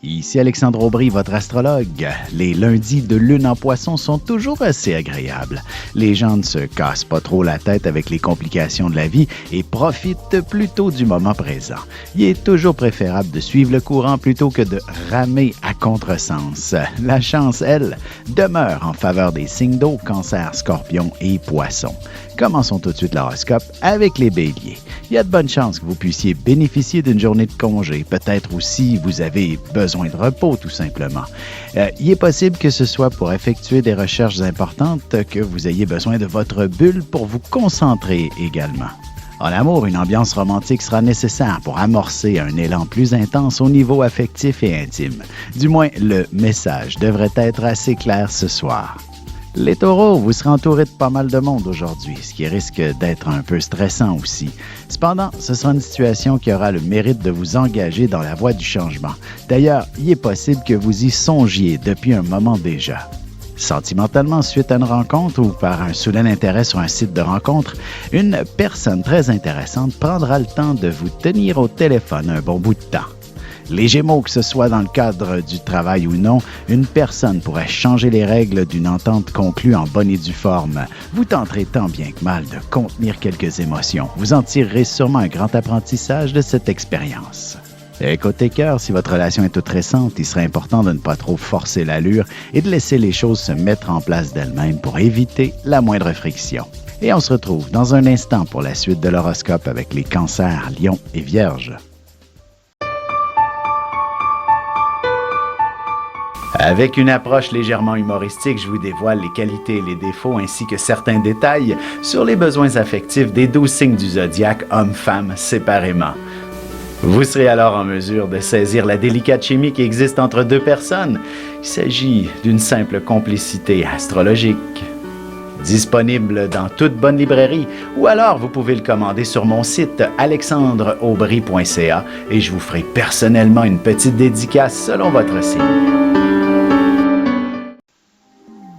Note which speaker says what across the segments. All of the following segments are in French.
Speaker 1: Ici Alexandre Aubry, votre astrologue. Les lundis de lune en poisson sont toujours assez agréables. Les gens ne se cassent pas trop la tête avec les complications de la vie et profitent plutôt du moment présent. Il est toujours préférable de suivre le courant plutôt que de ramer à contresens. La chance, elle, demeure en faveur des signes d'eau, Cancer, Scorpion et Poisson. Commençons tout de suite l'horoscope avec les béliers. Il y a de bonnes chances que vous puissiez bénéficier d'une journée de congé. Peut-être aussi vous avez besoin de repos, tout simplement. Il est possible que ce soit pour effectuer des recherches importantes que vous ayez besoin de votre bulle pour vous concentrer également. En amour, une ambiance romantique sera nécessaire pour amorcer un élan plus intense au niveau affectif et intime. Du moins, le message devrait être assez clair ce soir. Les taureaux, vous serez entourés de pas mal de monde aujourd'hui, ce qui risque d'être un peu stressant aussi. Cependant, ce sera une situation qui aura le mérite de vous engager dans la voie du changement. D'ailleurs, il est possible que vous y songiez depuis un moment déjà. Sentimentalement, suite à une rencontre ou par un soudain intérêt sur un site de rencontre, une personne très intéressante prendra le temps de vous tenir au téléphone un bon bout de temps. Les Gémeaux, que ce soit dans le cadre du travail ou non, une personne pourrait changer les règles d'une entente conclue en bonne et due forme. Vous tenterez tant bien que mal de contenir quelques émotions. Vous en tirerez sûrement un grand apprentissage de cette expérience. Et côté cœur, si votre relation est toute récente, il serait important de ne pas trop forcer l'allure et de laisser les choses se mettre en place d'elles-mêmes pour éviter la moindre friction. Et on se retrouve dans un instant pour la suite de l'horoscope avec les cancers, lions et vierges. Avec une approche légèrement humoristique, je vous dévoile les qualités et les défauts ainsi que certains détails sur les besoins affectifs des 12 signes du zodiaque, hommes-femmes, séparément. Vous serez alors en mesure de saisir la délicate chimie qui existe entre deux personnes. Il s'agit d'une simple complicité astrologique. Disponible dans toute bonne librairie ou alors vous pouvez le commander sur mon site alexandreaubry.ca et je vous ferai personnellement une petite dédicace selon votre signe.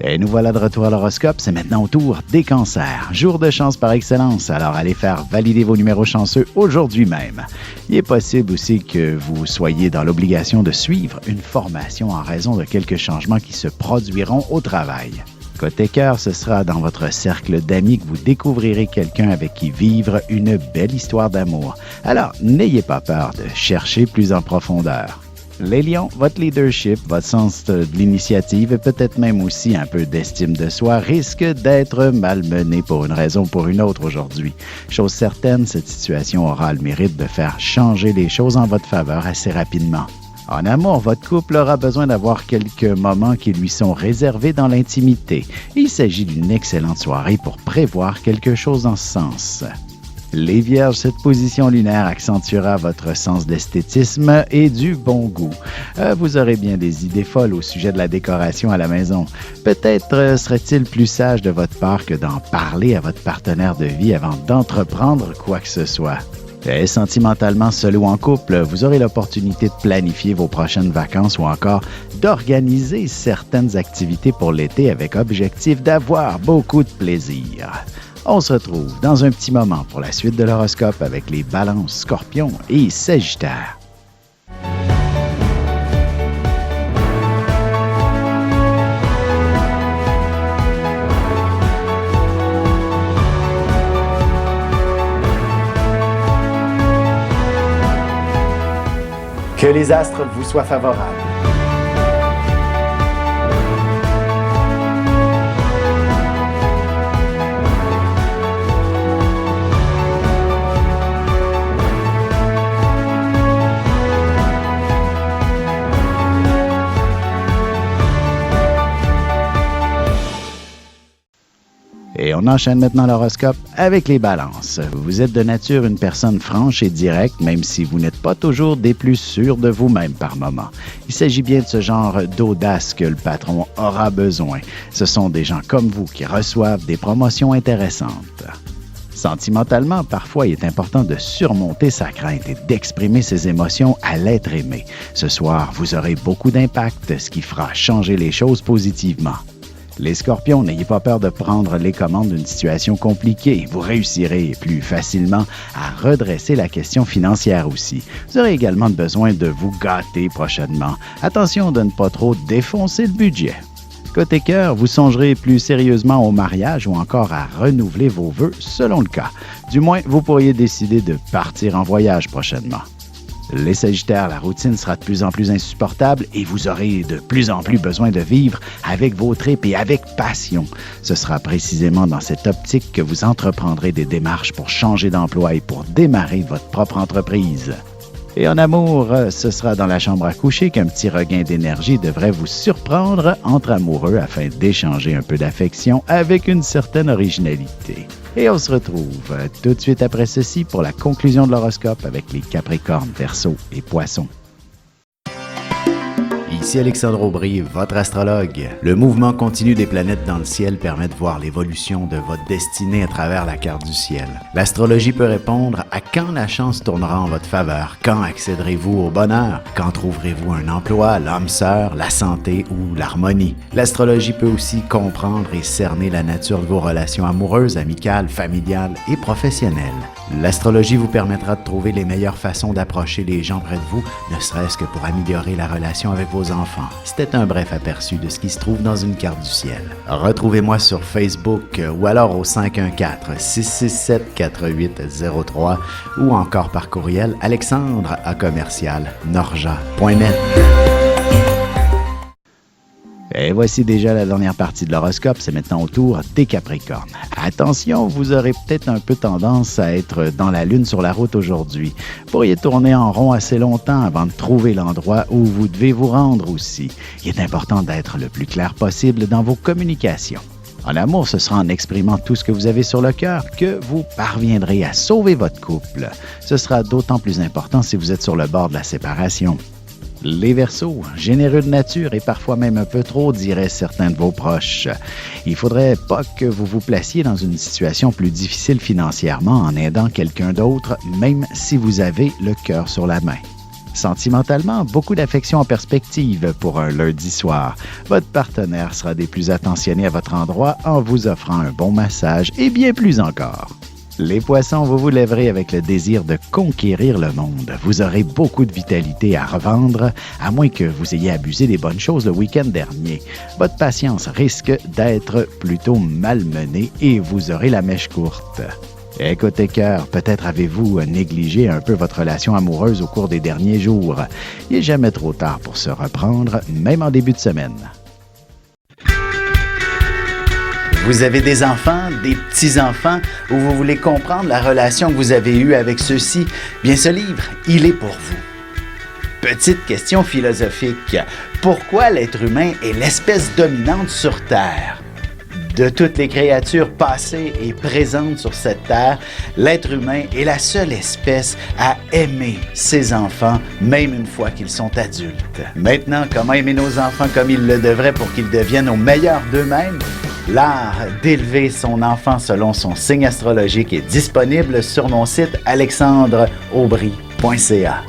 Speaker 1: Et nous voilà de retour à l'horoscope, c'est maintenant au tour des cancers. Jour de chance par excellence, alors allez faire valider vos numéros chanceux aujourd'hui même. Il est possible aussi que vous soyez dans l'obligation de suivre une formation en raison de quelques changements qui se produiront au travail. Côté cœur, ce sera dans votre cercle d'amis que vous découvrirez quelqu'un avec qui vivre une belle histoire d'amour. Alors, n'ayez pas peur de chercher plus en profondeur. Les lions, votre leadership, votre sens de l'initiative et peut-être même aussi un peu d'estime de soi risquent d'être malmenés pour une raison ou pour une autre aujourd'hui. Chose certaine, cette situation aura le mérite de faire changer les choses en votre faveur assez rapidement. En amour, votre couple aura besoin d'avoir quelques moments qui lui sont réservés dans l'intimité. Il s'agit d'une excellente soirée pour prévoir quelque chose dans ce sens. Les Vierges, cette position lunaire accentuera votre sens d'esthétisme et du bon goût. Vous aurez bien des idées folles au sujet de la décoration à la maison. Peut-être serait-il plus sage de votre part que d'en parler à votre partenaire de vie avant d'entreprendre quoi que ce soit. Et sentimentalement, seul ou en couple, vous aurez l'opportunité de planifier vos prochaines vacances ou encore d'organiser certaines activités pour l'été avec objectif d'avoir beaucoup de plaisir. On se retrouve dans un petit moment pour la suite de l'horoscope avec les balances, scorpions et sagittaires. Que les astres vous soient favorables. Et on enchaîne maintenant l'horoscope avec les balances. Vous êtes de nature une personne franche et directe, même si vous n'êtes pas toujours des plus sûrs de vous-même par moment. Il s'agit bien de ce genre d'audace que le patron aura besoin. Ce sont des gens comme vous qui reçoivent des promotions intéressantes. Sentimentalement, parfois, il est important de surmonter sa crainte et d'exprimer ses émotions à l'être aimé. Ce soir, vous aurez beaucoup d'impact, ce qui fera changer les choses positivement. Les Scorpions, n'ayez pas peur de prendre les commandes d'une situation compliquée. Vous réussirez plus facilement à redresser la question financière aussi. Vous aurez également besoin de vous gâter prochainement. Attention de ne pas trop défoncer le budget. Côté cœur, vous songerez plus sérieusement au mariage ou encore à renouveler vos vœux selon le cas. Du moins, vous pourriez décider de partir en voyage prochainement. Les Sagittaires, la routine sera de plus en plus insupportable et vous aurez de plus en plus besoin de vivre avec vos tripes et avec passion. Ce sera précisément dans cette optique que vous entreprendrez des démarches pour changer d'emploi et pour démarrer votre propre entreprise. Et en amour, ce sera dans la chambre à coucher qu'un petit regain d'énergie devrait vous surprendre entre amoureux afin d'échanger un peu d'affection avec une certaine originalité. Et on se retrouve tout de suite après ceci pour la conclusion de l'horoscope avec les Capricornes, Verseaux et Poissons. Ici Alexandre Aubry, votre astrologue. Le mouvement continu des planètes dans le ciel permet de voir l'évolution de votre destinée à travers la carte du ciel. L'astrologie peut répondre à quand la chance tournera en votre faveur, quand accéderez-vous au bonheur, quand trouverez-vous un emploi, l'âme sœur, la santé ou l'harmonie. L'astrologie peut aussi comprendre et cerner la nature de vos relations amoureuses, amicales, familiales et professionnelles. L'astrologie vous permettra de trouver les meilleures façons d'approcher les gens près de vous, ne serait-ce que pour améliorer la relation avec vos enfants. C'était un bref aperçu de ce qui se trouve dans une carte du ciel. Retrouvez-moi sur Facebook ou alors au 514-667-4803 ou encore par courriel alexandre@norja.net. Et voici déjà la dernière partie de l'horoscope, c'est maintenant au tour des Capricornes. Attention, vous aurez peut-être un peu tendance à être dans la lune sur la route aujourd'hui. Vous pourriez tourner en rond assez longtemps avant de trouver l'endroit où vous devez vous rendre aussi. Il est important d'être le plus clair possible dans vos communications. En amour, ce sera en exprimant tout ce que vous avez sur le cœur que vous parviendrez à sauver votre couple. Ce sera d'autant plus important si vous êtes sur le bord de la séparation. Les Verseaux, généreux de nature et parfois même un peu trop, diraient certains de vos proches. Il ne faudrait pas que vous vous placiez dans une situation plus difficile financièrement en aidant quelqu'un d'autre, même si vous avez le cœur sur la main. Sentimentalement, beaucoup d'affection en perspective pour un lundi soir. Votre partenaire sera des plus attentionnés à votre endroit en vous offrant un bon massage et bien plus encore. Les Poissons, vous vous lèverez avec le désir de conquérir le monde. Vous aurez beaucoup de vitalité à revendre, à moins que vous ayez abusé des bonnes choses le week-end dernier. Votre patience risque d'être plutôt malmenée et vous aurez la mèche courte. Et côté cœur, peut-être avez-vous négligé un peu votre relation amoureuse au cours des derniers jours. Il n'est jamais trop tard pour se reprendre, même en début de semaine. Vous avez des enfants, des petits-enfants, ou vous voulez comprendre la relation que vous avez eue avec ceux-ci? Bien, ce livre, il est pour vous. Petite question philosophique. Pourquoi l'être humain est l'espèce dominante sur Terre? De toutes les créatures passées et présentes sur cette terre, l'être humain est la seule espèce à aimer ses enfants, même une fois qu'ils sont adultes. Maintenant, comment aimer nos enfants comme ils le devraient pour qu'ils deviennent au meilleur d'eux-mêmes? L'art d'élever son enfant selon son signe astrologique est disponible sur mon site alexandreaubry.ca.